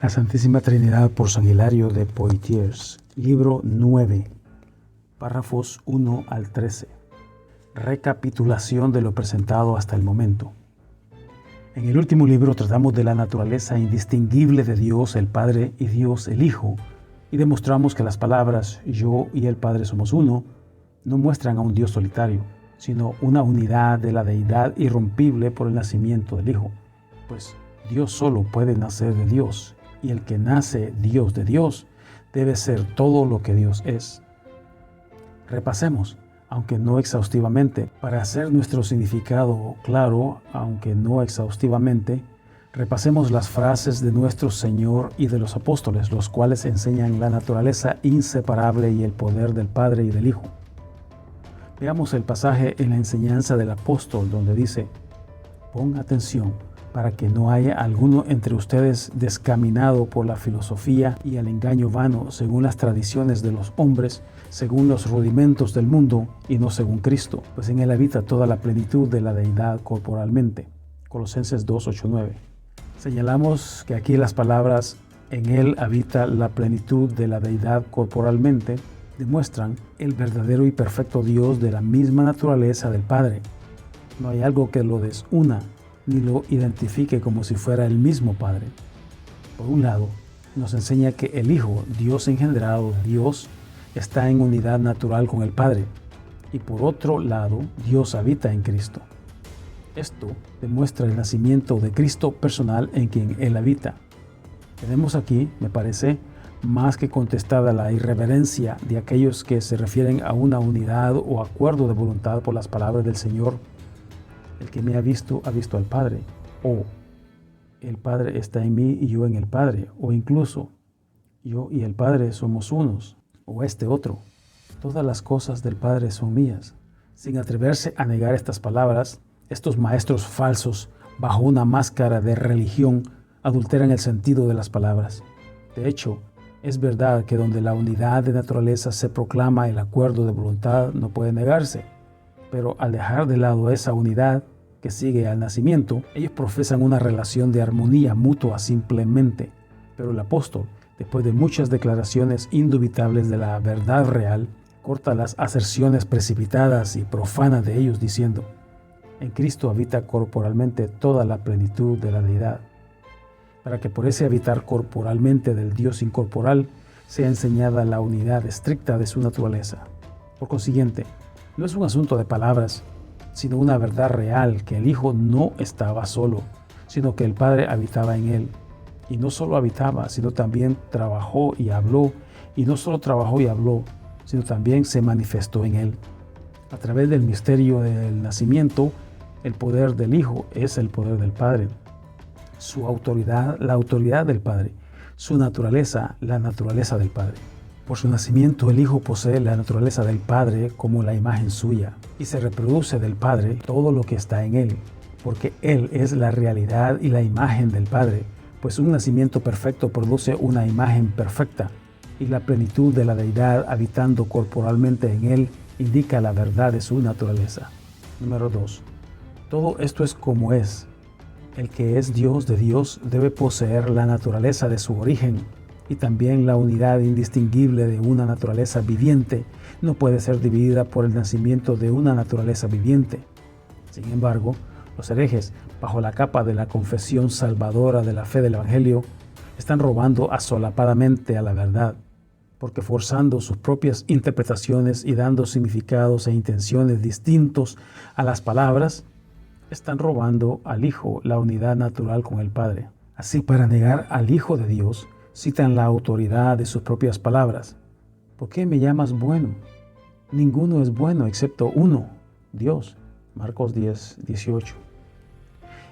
La Santísima Trinidad por San Hilario de Poitiers, libro 9, párrafos 1 al 13. Recapitulación de lo presentado hasta el momento. En el último libro tratamos de la naturaleza indistinguible de Dios el Padre y Dios el Hijo, y demostramos que las palabras yo y el Padre somos uno no muestran a un Dios solitario, sino una unidad de la deidad irrompible por el nacimiento del Hijo, pues Dios solo puede nacer de Dios, y el que nace Dios de Dios debe ser todo lo que Dios es. Repasemos, aunque no exhaustivamente, para hacer nuestro significado claro, aunque no exhaustivamente, repasemos las frases de nuestro Señor y de los apóstoles, los cuales enseñan la naturaleza inseparable y el poder del Padre y del Hijo. Veamos el pasaje en la enseñanza del apóstol donde dice: pon atención para que no haya alguno entre ustedes descaminado por la filosofía y el engaño vano, según las tradiciones de los hombres, según los rudimentos del mundo y no según Cristo, pues en él habita toda la plenitud de la deidad corporalmente. Colosenses 2:8-9. Señalamos que aquí las palabras en él habita la plenitud de la deidad corporalmente demuestran el verdadero y perfecto Dios de la misma naturaleza del Padre. No hay algo que lo desuna ni lo identifique como si fuera el mismo Padre. Por un lado, nos enseña que el Hijo, Dios engendrado de Dios, está en unidad natural con el Padre, y por otro lado, Dios habita en Cristo. Esto demuestra el nacimiento de Cristo personal en quien Él habita. Tenemos aquí, me parece, más que contestada la irreverencia de aquellos que se refieren a una unidad o acuerdo de voluntad por las palabras del Señor: el que me ha visto al Padre, o el Padre está en mí y yo en el Padre, o incluso yo y el Padre somos unos, o este otro. Todas las cosas del Padre son mías. Sin atreverse a negar estas palabras, estos maestros falsos, bajo una máscara de religión, adulteran el sentido de las palabras. De hecho, es verdad que donde la unidad de naturaleza se proclama, el acuerdo de voluntad no puede negarse. Pero al dejar de lado esa unidad que sigue al nacimiento, ellos profesan una relación de armonía mutua simplemente. Pero el apóstol, después de muchas declaraciones indubitables de la verdad real, corta las aserciones precipitadas y profanas de ellos diciendo: en Cristo habita corporalmente toda la plenitud de la deidad, para que por ese habitar corporalmente del Dios incorporal sea enseñada la unidad estricta de su naturaleza. Por consiguiente, no es un asunto de palabras, sino una verdad real, que el Hijo no estaba solo, sino que el Padre habitaba en él. Y no solo habitaba, sino también trabajó y habló, y no solo trabajó y habló, sino también se manifestó en él. A través del misterio del nacimiento, el poder del Hijo es el poder del Padre. Su autoridad, la autoridad del Padre. Su naturaleza, la naturaleza del Padre. Por su nacimiento, el Hijo posee la naturaleza del Padre como la imagen suya, y se reproduce del Padre todo lo que está en él, porque Él es la realidad y la imagen del Padre, pues un nacimiento perfecto produce una imagen perfecta, y la plenitud de la deidad habitando corporalmente en Él indica la verdad de su naturaleza. Número 2. Todo esto es como es. El que es Dios de Dios debe poseer la naturaleza de su origen, y también la unidad indistinguible de una naturaleza viviente no puede ser dividida por el nacimiento de una naturaleza viviente. Sin embargo, los herejes, bajo la capa de la confesión salvadora de la fe del Evangelio, están robando asolapadamente a la verdad, porque forzando sus propias interpretaciones y dando significados e intenciones distintos a las palabras, están robando al Hijo la unidad natural con el Padre. Así, para negar al Hijo de Dios, citan la autoridad de sus propias palabras. ¿Por qué me llamas bueno? Ninguno es bueno excepto uno, Dios. Marcos 10:18.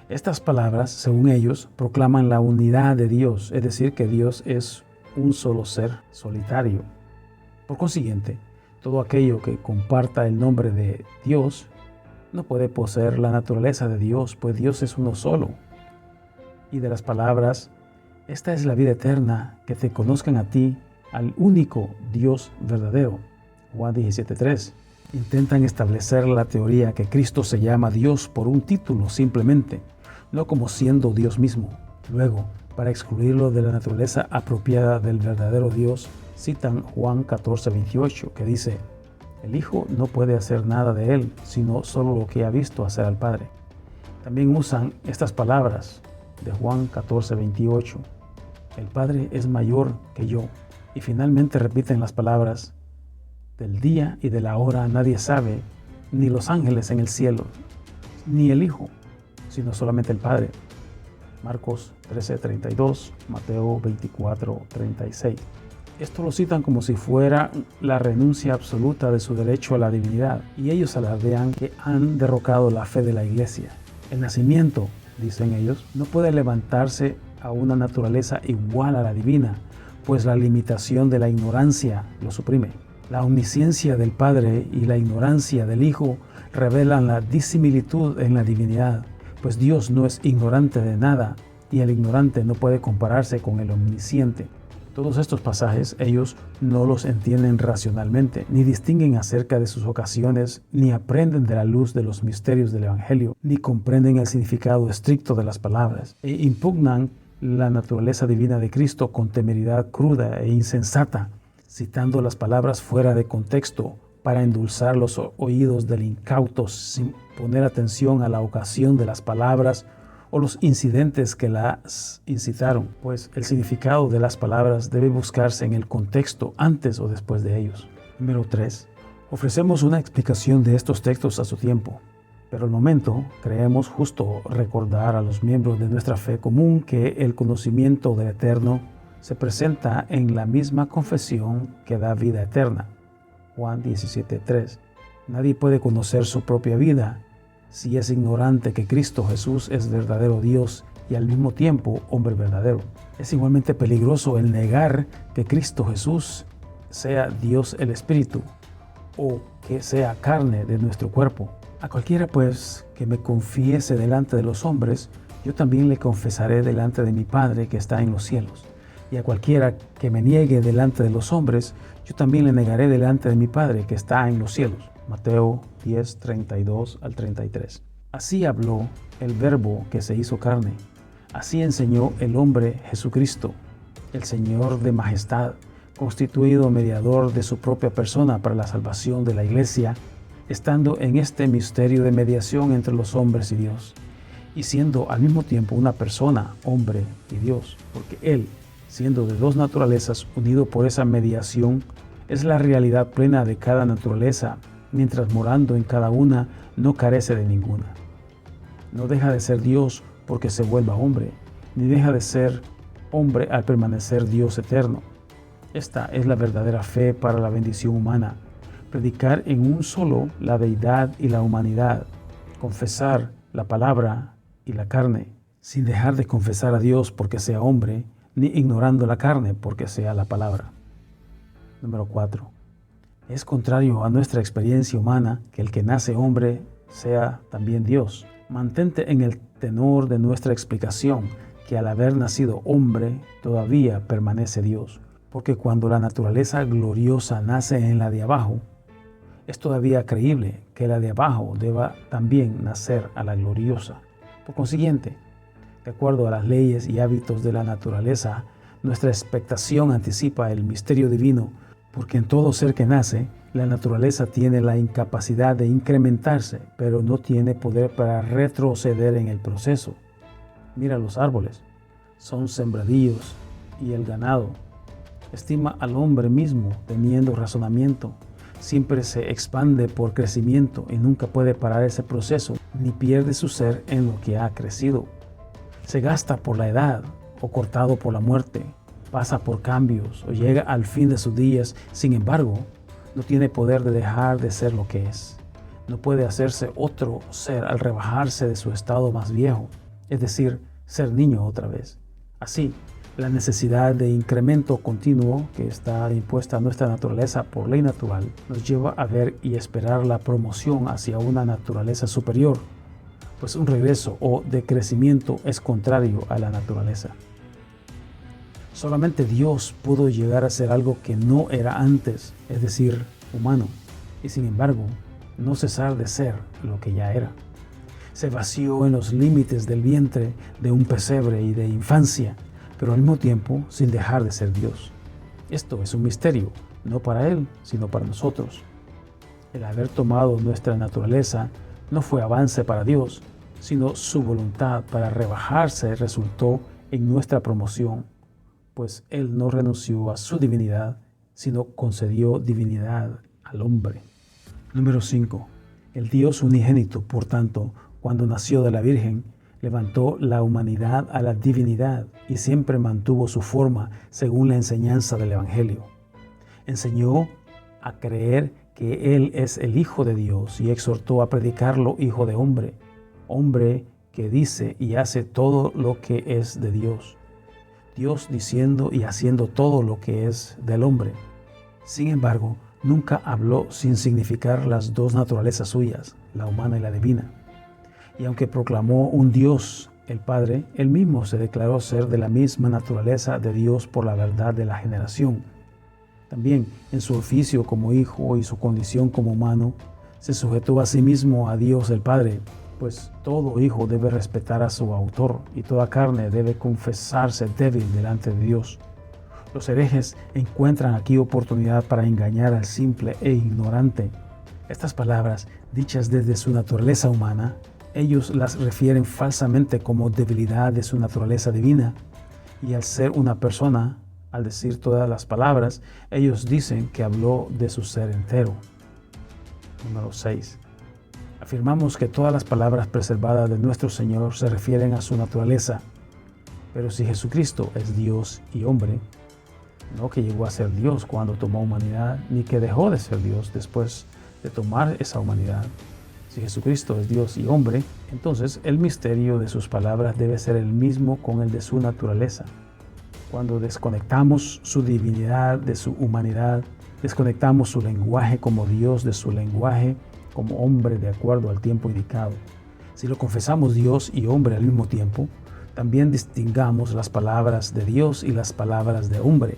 Estas palabras, según ellos, proclaman la unidad de Dios, es decir, que Dios es un solo ser solitario. Por consiguiente, todo aquello que comparta el nombre de Dios no puede poseer la naturaleza de Dios, pues Dios es uno solo. Y de las palabras: esta es la vida eterna, que te conozcan a ti, al único Dios verdadero. Juan 17:3. Intentan establecer la teoría que Cristo se llama Dios por un título simplemente, no como siendo Dios mismo. Luego, para excluirlo de la naturaleza apropiada del verdadero Dios, citan Juan 14:28, que dice: el Hijo no puede hacer nada de él, sino solo lo que ha visto hacer al Padre. También usan estas palabras de Juan 14:28: el Padre es mayor que yo. Y finalmente repiten las palabras: del día y de la hora nadie sabe, ni los ángeles en el cielo, ni el Hijo, sino solamente el Padre. Marcos 13:32, Mateo 24:36. Esto lo citan como si fuera la renuncia absoluta de su derecho a la divinidad, y ellos alardean que han derrocado la fe de la Iglesia. El nacimiento, dicen ellos, no puede levantarse a una naturaleza igual a la divina, pues la limitación de la ignorancia lo suprime. La omnisciencia del Padre y la ignorancia del Hijo revelan la disimilitud en la divinidad, pues Dios no es ignorante de nada y el ignorante no puede compararse con el omnisciente. Todos estos pasajes ellos no los entienden racionalmente, ni distinguen acerca de sus ocasiones, ni aprenden de la luz de los misterios del Evangelio, ni comprenden el significado estricto de las palabras, e impugnan la naturaleza divina de Cristo con temeridad cruda e insensata, citando las palabras fuera de contexto para endulzar los oídos del incauto sin poner atención a la ocasión de las palabras o los incidentes que las incitaron, pues el significado de las palabras debe buscarse en el contexto antes o después de ellos. Número 3. Ofrecemos una explicación de estos textos a su tiempo, pero al momento creemos justo recordar a los miembros de nuestra fe común que el conocimiento del Eterno se presenta en la misma confesión que da vida eterna. Juan 17:3. Nadie puede conocer su propia vida si es ignorante que Cristo Jesús es verdadero Dios y al mismo tiempo hombre verdadero. Es igualmente peligroso el negar que Cristo Jesús sea Dios el Espíritu o que sea carne de nuestro cuerpo. A cualquiera pues que me confiese delante de los hombres, yo también le confesaré delante de mi Padre que está en los cielos. Y a cualquiera que me niegue delante de los hombres, yo también le negaré delante de mi Padre que está en los cielos. Mateo 10:32 al 33. Así habló el Verbo que se hizo carne. Así enseñó el hombre Jesucristo, el Señor de majestad, constituido mediador de su propia persona para la salvación de la Iglesia, estando en este misterio de mediación entre los hombres y Dios, y siendo al mismo tiempo una persona, hombre y Dios, porque Él, siendo de dos naturalezas, unido por esa mediación, es la realidad plena de cada naturaleza, mientras morando en cada una no carece de ninguna. No deja de ser Dios porque se vuelva hombre, ni deja de ser hombre al permanecer Dios eterno. Esta es la verdadera fe para la bendición humana: predicar en un solo la deidad y la humanidad, confesar la palabra y la carne, sin dejar de confesar a Dios porque sea hombre, ni ignorando la carne porque sea la palabra. Número 4. Es contrario a nuestra experiencia humana que el que nace hombre sea también Dios. Mantente en el tenor de nuestra explicación que al haber nacido hombre todavía permanece Dios, porque cuando la naturaleza gloriosa nace en la de abajo, es todavía creíble que la de abajo deba también nacer a la gloriosa. Por consiguiente, de acuerdo a las leyes y hábitos de la naturaleza, nuestra expectación anticipa el misterio divino, porque en todo ser que nace, la naturaleza tiene la incapacidad de incrementarse, pero no tiene poder para retroceder en el proceso. Mira los árboles, son sembradíos, y el ganado. Estima al hombre mismo teniendo razonamiento. Siempre se expande por crecimiento y nunca puede parar ese proceso, ni pierde su ser en lo que ha crecido. Se gasta por la edad o cortado por la muerte, pasa por cambios o llega al fin de sus días. Sin embargo, no tiene poder de dejar de ser lo que es. No puede hacerse otro ser al rebajarse de su estado más viejo, es decir, ser niño otra vez. Así, la necesidad de incremento continuo que está impuesta a nuestra naturaleza por ley natural nos lleva a ver y esperar la promoción hacia una naturaleza superior, pues un regreso o decrecimiento es contrario a la naturaleza. Solamente Dios pudo llegar a ser algo que no era antes, es decir, humano, y sin embargo, no cesar de ser lo que ya era. Se vació en los límites del vientre de un pesebre y de infancia, pero al mismo tiempo sin dejar de ser Dios. Esto es un misterio, no para Él, sino para nosotros. El haber tomado nuestra naturaleza no fue avance para Dios, sino su voluntad para rebajarse resultó en nuestra promoción, pues Él no renunció a su divinidad, sino concedió divinidad al hombre. Número 5. El Dios unigénito, por tanto, cuando nació de la Virgen, levantó la humanidad a la divinidad y siempre mantuvo su forma según la enseñanza del Evangelio. Enseñó a creer que Él es el Hijo de Dios y exhortó a predicarlo Hijo de hombre, hombre que dice y hace todo lo que es de Dios, Dios diciendo y haciendo todo lo que es del hombre. Sin embargo, nunca habló sin significar las dos naturalezas suyas, la humana y la divina. Y aunque proclamó un Dios, el Padre, Él mismo se declaró ser de la misma naturaleza de Dios por la verdad de la generación. También en su oficio como hijo y su condición como humano, se sujetó a sí mismo a Dios el Padre, pues todo hijo debe respetar a su autor y toda carne debe confesarse débil delante de Dios. Los herejes encuentran aquí oportunidad para engañar al simple e ignorante. Estas palabras, dichas desde su naturaleza humana, ellos las refieren falsamente como debilidad de su naturaleza divina, y al ser una persona, al decir todas las palabras, ellos dicen que habló de su ser entero. Número 6. Afirmamos que todas las palabras preservadas de nuestro Señor se refieren a su naturaleza, pero si Jesucristo es Dios y hombre, no que llegó a ser Dios cuando tomó humanidad, ni que dejó de ser Dios después de tomar esa humanidad. Si Jesucristo es Dios y hombre, entonces el misterio de sus palabras debe ser el mismo con el de su naturaleza. Cuando desconectamos su divinidad de su humanidad, desconectamos su lenguaje como Dios de su lenguaje como hombre de acuerdo al tiempo indicado. Si lo confesamos Dios y hombre al mismo tiempo, también distingamos las palabras de Dios y las palabras de hombre.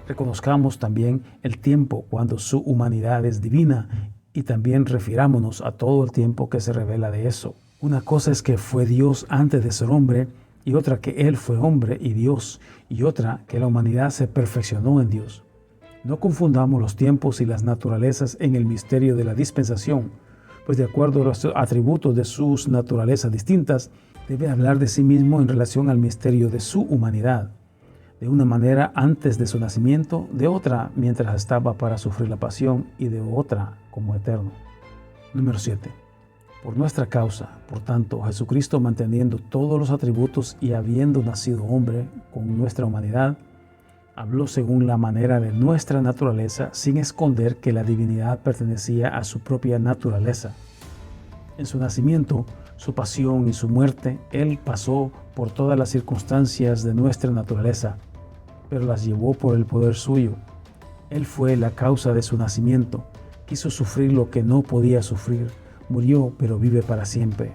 Reconozcamos también el tiempo cuando su humanidad es divina y también refirámonos a todo el tiempo que se revela de eso. Una cosa es que fue Dios antes de ser hombre y otra que Él fue hombre y Dios y otra que la humanidad se perfeccionó en Dios. No confundamos los tiempos y las naturalezas en el misterio de la dispensación, pues de acuerdo a los atributos de sus naturalezas distintas, debe hablar de sí mismo en relación al misterio de su humanidad. De una manera antes de su nacimiento, de otra mientras estaba para sufrir la pasión y de otra como eterno. Número 7. Por nuestra causa, por tanto, Jesucristo manteniendo todos los atributos y habiendo nacido hombre con nuestra humanidad, habló según la manera de nuestra naturaleza sin esconder que la divinidad pertenecía a su propia naturaleza. En su nacimiento, su pasión y su muerte, Él pasó por todas las circunstancias de nuestra naturaleza, pero las llevó por el poder suyo. Él fue la causa de su nacimiento, quiso sufrir lo que no podía sufrir, murió pero vive para siempre.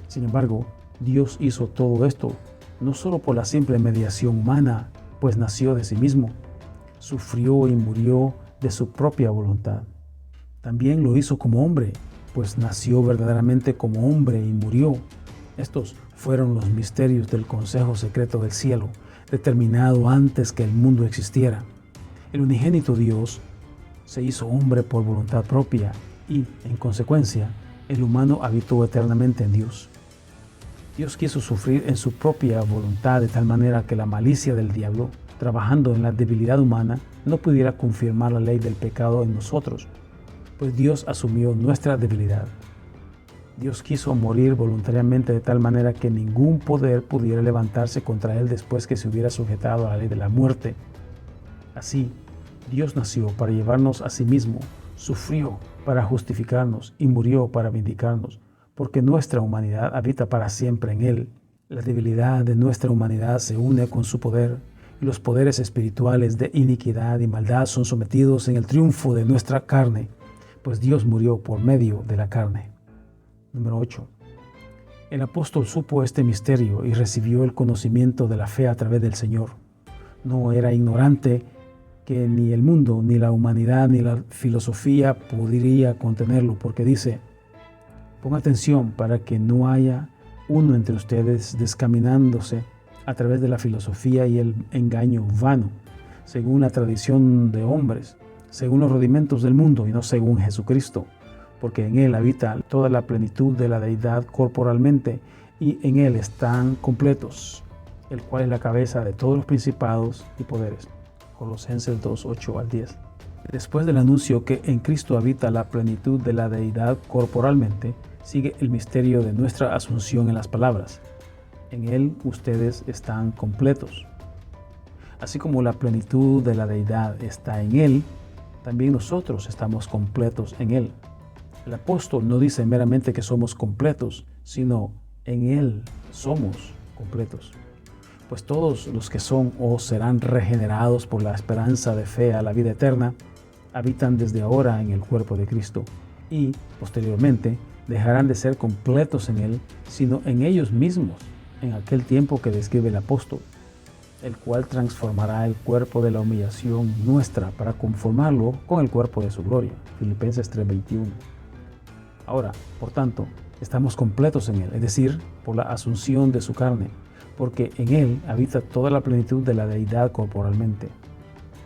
Sin embargo, Dios hizo todo esto, no solo por la simple mediación humana, pues nació de sí mismo, sufrió y murió de su propia voluntad. También lo hizo como hombre, pues nació verdaderamente como hombre y murió. Estos fueron los misterios del consejo secreto del cielo, determinado antes que el mundo existiera. El unigénito Dios se hizo hombre por voluntad propia y, en consecuencia, el humano habitó eternamente en Dios. Dios quiso sufrir en su propia voluntad de tal manera que la malicia del diablo, trabajando en la debilidad humana, no pudiera confirmar la ley del pecado en nosotros, pues Dios asumió nuestra debilidad. Dios quiso morir voluntariamente de tal manera que ningún poder pudiera levantarse contra Él después que se hubiera sujetado a la ley de la muerte. Así, Dios nació para llevarnos a sí mismo, sufrió para justificarnos y murió para vindicarnos, porque nuestra humanidad habita para siempre en Él. La debilidad de nuestra humanidad se une con su poder, y los poderes espirituales de iniquidad y maldad son sometidos en el triunfo de nuestra carne, pues Dios murió por medio de la carne. Número 8. El apóstol supo este misterio y recibió el conocimiento de la fe a través del Señor. No era ignorante que ni el mundo, ni la humanidad, ni la filosofía podría contenerlo, porque dice: pon atención para que no haya uno entre ustedes descaminándose a través de la filosofía y el engaño vano, según la tradición de hombres, según los rudimentos del mundo y no según Jesucristo, porque en Él habita toda la plenitud de la deidad corporalmente y en Él están completos, el cual es la cabeza de todos los principados y poderes. Colosenses 2, 8 al 10. Después del anuncio que en Cristo habita la plenitud de la deidad corporalmente, sigue el misterio de nuestra asunción en las palabras. En Él ustedes están completos. Así como la plenitud de la deidad está en Él, también nosotros estamos completos en Él. El apóstol no dice meramente que somos completos, sino en Él somos completos. Pues todos los que son o serán regenerados por la esperanza de fe a la vida eterna, habitan desde ahora en el cuerpo de Cristo y, posteriormente, dejarán de ser completos en Él, sino en ellos mismos, en aquel tiempo que describe el apóstol, el cual transformará el cuerpo de la humillación nuestra para conformarlo con el cuerpo de su gloria. Filipenses 3:21. Ahora, por tanto, estamos completos en Él, es decir, por la asunción de su carne, porque en Él habita toda la plenitud de la deidad corporalmente.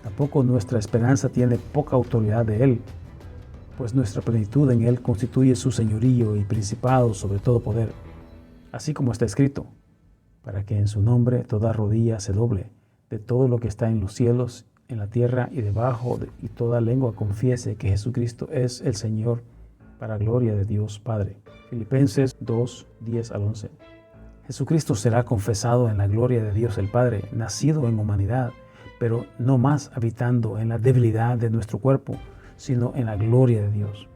Tampoco nuestra esperanza tiene poca autoridad de Él, pues nuestra plenitud en Él constituye su señorío y principado sobre todo poder, así como está escrito, para que en su nombre toda rodilla se doble, de todo lo que está en los cielos, en la tierra y debajo, y toda lengua confiese que Jesucristo es el Señor, para gloria de Dios Padre. Filipenses 2, 10 al 11. Jesucristo será confesado en la gloria de Dios el Padre, nacido en humanidad, pero no más habitando en la debilidad de nuestro cuerpo, sino en la gloria de Dios.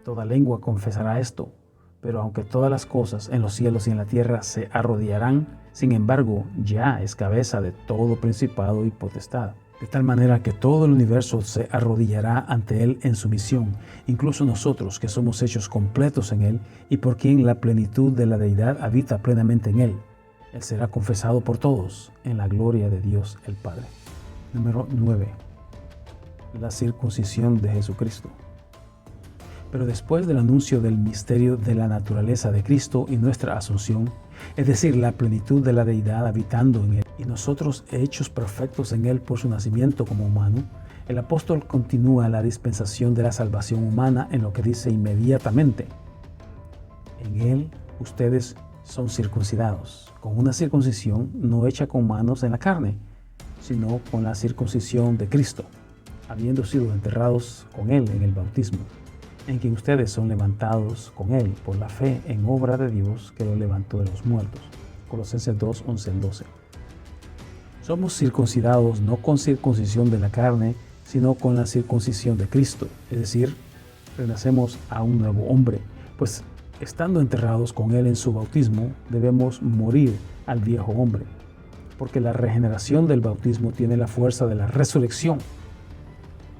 Toda lengua confesará esto, pero aunque todas las cosas en los cielos y en la tierra se arrodillarán, sin embargo, ya es cabeza de todo principado y potestad, de tal manera que todo el universo se arrodillará ante Él en sumisión, incluso nosotros que somos hechos completos en Él y por quien la plenitud de la deidad habita plenamente en Él. Él será confesado por todos en la gloria de Dios el Padre. Número 9. La circuncisión de Jesucristo. Pero después del anuncio del misterio de la naturaleza de Cristo y nuestra asunción, es decir, la plenitud de la deidad habitando en Él y nosotros hechos perfectos en Él por su nacimiento como humano, el apóstol continúa la dispensación de la salvación humana en lo que dice inmediatamente: en Él ustedes son circuncidados, con una circuncisión no hecha con manos en la carne, sino con la circuncisión de Cristo, habiendo sido enterrados con Él en el bautismo, en que ustedes son levantados con Él por la fe en obra de Dios que lo levantó de los muertos. Colosenses 2, 11 al 12. Somos circuncidados no con circuncisión de la carne, sino con la circuncisión de Cristo, es decir, renacemos a un nuevo hombre, pues estando enterrados con Él en su bautismo, debemos morir al viejo hombre, porque la regeneración del bautismo tiene la fuerza de la resurrección.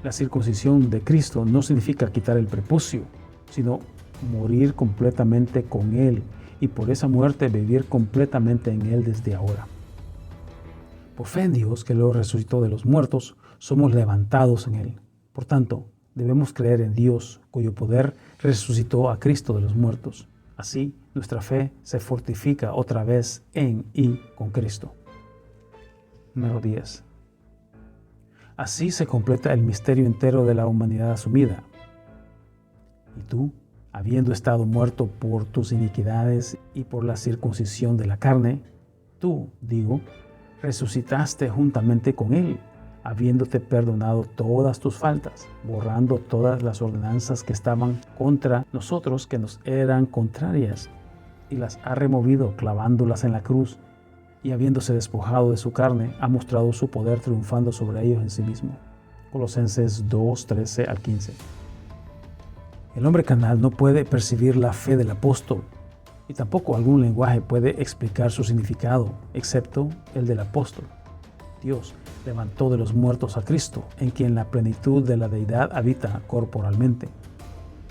La circuncisión de Cristo no significa quitar el prepucio, sino morir completamente con Él y por esa muerte vivir completamente en Él desde ahora. Por fe en Dios, que lo resucitó de los muertos, somos levantados en Él. Por tanto, debemos creer en Dios, cuyo poder resucitó a Cristo de los muertos. Así, nuestra fe se fortifica otra vez en y con Cristo. Número 10. Así se completa el misterio entero de la humanidad asumida. Y tú, habiendo estado muerto por tus iniquidades y por la circuncisión de la carne, tú, digo, resucitaste juntamente con Él, habiéndote perdonado todas tus faltas, borrando todas las ordenanzas que estaban contra nosotros, que nos eran contrarias, y las ha removido clavándolas en la cruz, y habiéndose despojado de su carne, ha mostrado su poder triunfando sobre ellos en sí mismo. Colosenses 2, 13 al 15. El hombre carnal no puede percibir la fe del apóstol, y tampoco algún lenguaje puede explicar su significado, excepto el del apóstol. Dios levantó de los muertos a Cristo, en quien la plenitud de la deidad habita corporalmente,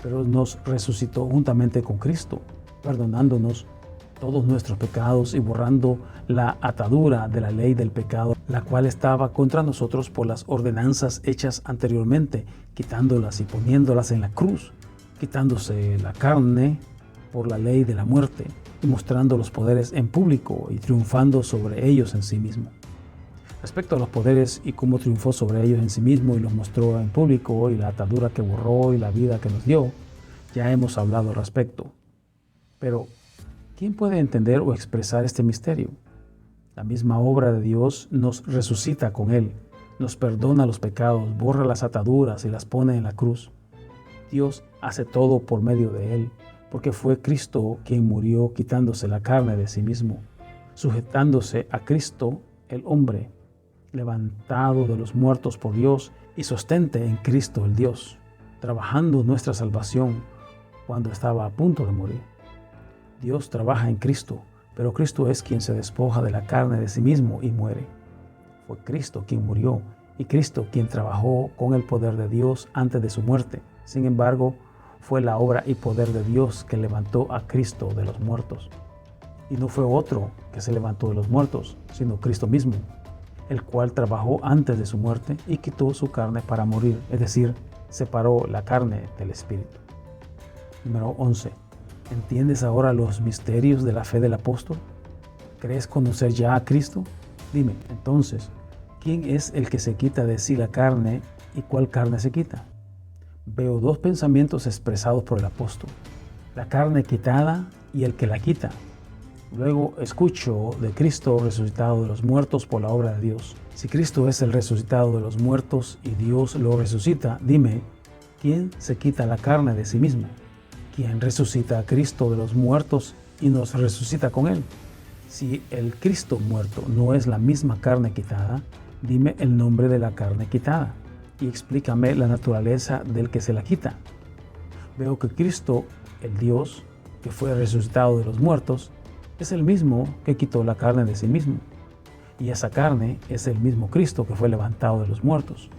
pero nos resucitó juntamente con Cristo, perdonándonos todos nuestros pecados y borrando la atadura de la ley del pecado, la cual estaba contra nosotros por las ordenanzas hechas anteriormente, quitándolas y poniéndolas en la cruz, quitándose la carne por la ley de la muerte, y mostrando los poderes en público y triunfando sobre ellos en sí mismo. Respecto a los poderes y cómo triunfó sobre ellos en sí mismo y los mostró en público y la atadura que borró y la vida que nos dio, ya hemos hablado al respecto. Pero, ¿quién puede entender o expresar este misterio? La misma obra de Dios nos resucita con Él, nos perdona los pecados, borra las ataduras y las pone en la cruz. Dios hace todo por medio de Él, porque fue Cristo quien murió quitándose la carne de sí mismo, sujetándose a Cristo, el hombre, levantado de los muertos por Dios y sostente en Cristo el Dios, trabajando nuestra salvación cuando estaba a punto de morir. Dios trabaja en Cristo, pero Cristo es quien se despoja de la carne de sí mismo y muere. Fue Cristo quien murió y Cristo quien trabajó con el poder de Dios antes de su muerte. Sin embargo, fue la obra y poder de Dios que levantó a Cristo de los muertos. Y no fue otro que se levantó de los muertos, sino Cristo mismo, el cual trabajó antes de su muerte y quitó su carne para morir, es decir, separó la carne del espíritu. Número 11. ¿Entiendes ahora los misterios de la fe del apóstol? ¿Crees conocer ya a Cristo? Dime, entonces, ¿quién es el que se quita de sí la carne y cuál carne se quita? Veo dos pensamientos expresados por el apóstol: la carne quitada y el que la quita. Luego escucho de Cristo resucitado de los muertos por la obra de Dios. Si Cristo es el resucitado de los muertos y Dios lo resucita, dime, ¿quién se quita la carne de sí mismo? ¿Quién resucita a Cristo de los muertos y nos resucita con Él? Si el Cristo muerto no es la misma carne quitada, dime el nombre de la carne quitada y explícame la naturaleza del que se la quita. Veo que Cristo, el Dios, que fue resucitado de los muertos, es el mismo que quitó la carne de sí mismo, y esa carne es el mismo Cristo que fue levantado de los muertos.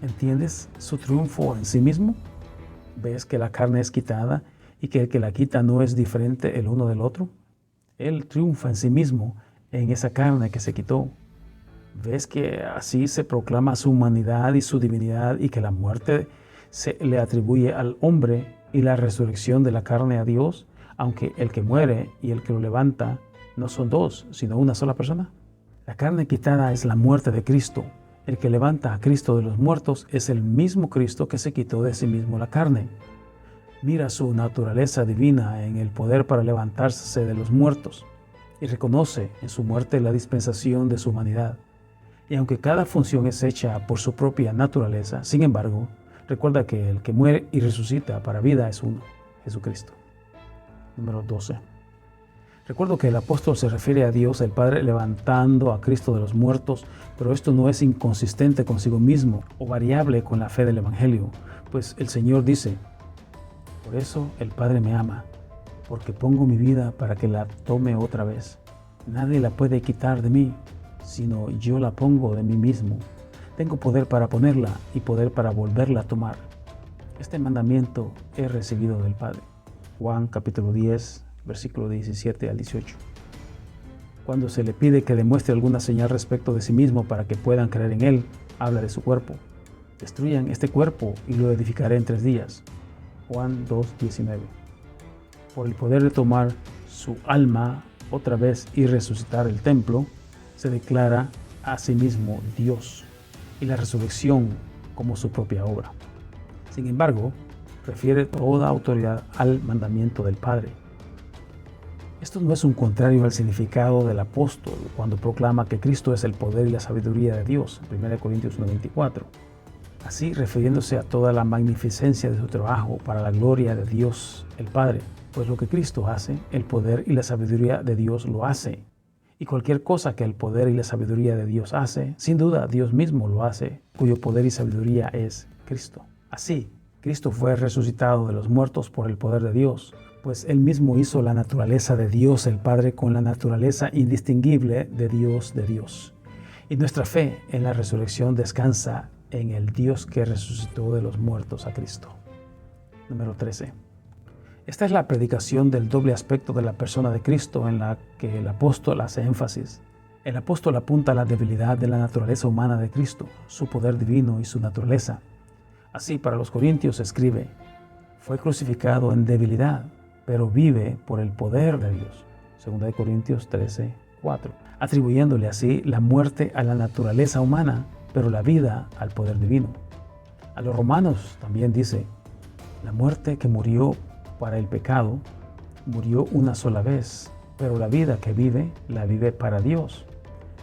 ¿Entiendes su triunfo en sí mismo? ¿Ves que la carne es quitada y que el que la quita no es diferente el uno del otro? Él triunfa en sí mismo en esa carne que se quitó. ¿Ves que así se proclama su humanidad y su divinidad y que la muerte se le atribuye al hombre y la resurrección de la carne a Dios, aunque el que muere y el que lo levanta no son dos, sino una sola persona? La carne quitada es la muerte de Cristo. El que levanta a Cristo de los muertos es el mismo Cristo que se quitó de sí mismo la carne. Mira su naturaleza divina en el poder para levantarse de los muertos y reconoce en su muerte la dispensación de su humanidad. Y aunque cada función es hecha por su propia naturaleza, sin embargo, recuerda que el que muere y resucita para vida es uno, Jesucristo. Número 12. Recuerdo que el apóstol se refiere a Dios el Padre levantando a Cristo de los muertos, pero esto no es inconsistente consigo mismo o variable con la fe del Evangelio, pues el Señor dice: por eso el Padre me ama, porque pongo mi vida para que la tome otra vez. Nadie la puede quitar de mí, sino yo la pongo de mí mismo. Tengo poder para ponerla y poder para volverla a tomar. Este mandamiento he recibido del Padre. Juan capítulo 10, versículo 17 al 18. Cuando se le pide que demuestre alguna señal respecto de sí mismo para que puedan creer en Él, habla de su cuerpo. Destruyan este cuerpo y lo edificaré en 3 días. Juan 2:19. Por el poder de tomar su alma otra vez y resucitar el templo, se declara a sí mismo Dios y la resurrección como su propia obra. Sin embargo, refiere toda autoridad al mandamiento del Padre. Esto no es un contrario al significado del apóstol cuando proclama que Cristo es el poder y la sabiduría de Dios, 1 Corintios 1:24. Así, refiriéndose a toda la magnificencia de su trabajo para la gloria de Dios el Padre, pues lo que Cristo hace, el poder y la sabiduría de Dios lo hace. Y cualquier cosa que el poder y la sabiduría de Dios hace, sin duda Dios mismo lo hace, cuyo poder y sabiduría es Cristo. Así, Cristo fue resucitado de los muertos por el poder de Dios, pues Él mismo hizo la naturaleza de Dios el Padre con la naturaleza indistinguible de Dios. Y nuestra fe en la resurrección descansa en el Dios que resucitó de los muertos a Cristo. Número 13. Esta es la predicación del doble aspecto de la persona de Cristo en la que el apóstol hace énfasis. El apóstol apunta a la debilidad de la naturaleza humana de Cristo, su poder divino y su naturaleza. Así, para los Corintios escribe: fue crucificado en debilidad, pero vive por el poder de Dios. 2 Corintios 13, 4. Atribuyéndole así la muerte a la naturaleza humana, pero la vida al poder divino. A los romanos también dice: la muerte que murió para el pecado, murió una sola vez, pero la vida que vive, la vive para Dios.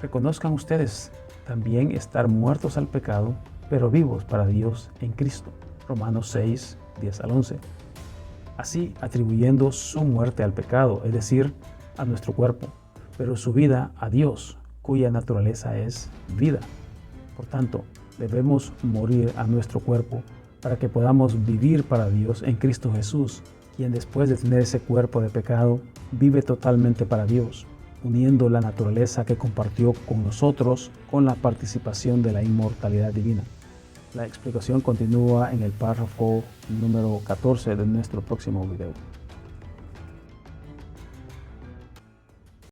Reconozcan ustedes también estar muertos al pecado, pero vivos para Dios en Cristo. Romanos 6, 10 al 11. Así atribuyendo su muerte al pecado, es decir, a nuestro cuerpo, pero su vida a Dios, cuya naturaleza es vida. Por tanto, debemos morir a nuestro cuerpo para que podamos vivir para Dios en Cristo Jesús, quien después de tener ese cuerpo de pecado, vive totalmente para Dios, uniendo la naturaleza que compartió con nosotros con la participación de la inmortalidad divina. La explicación continúa en el párrafo número 14 de nuestro próximo video.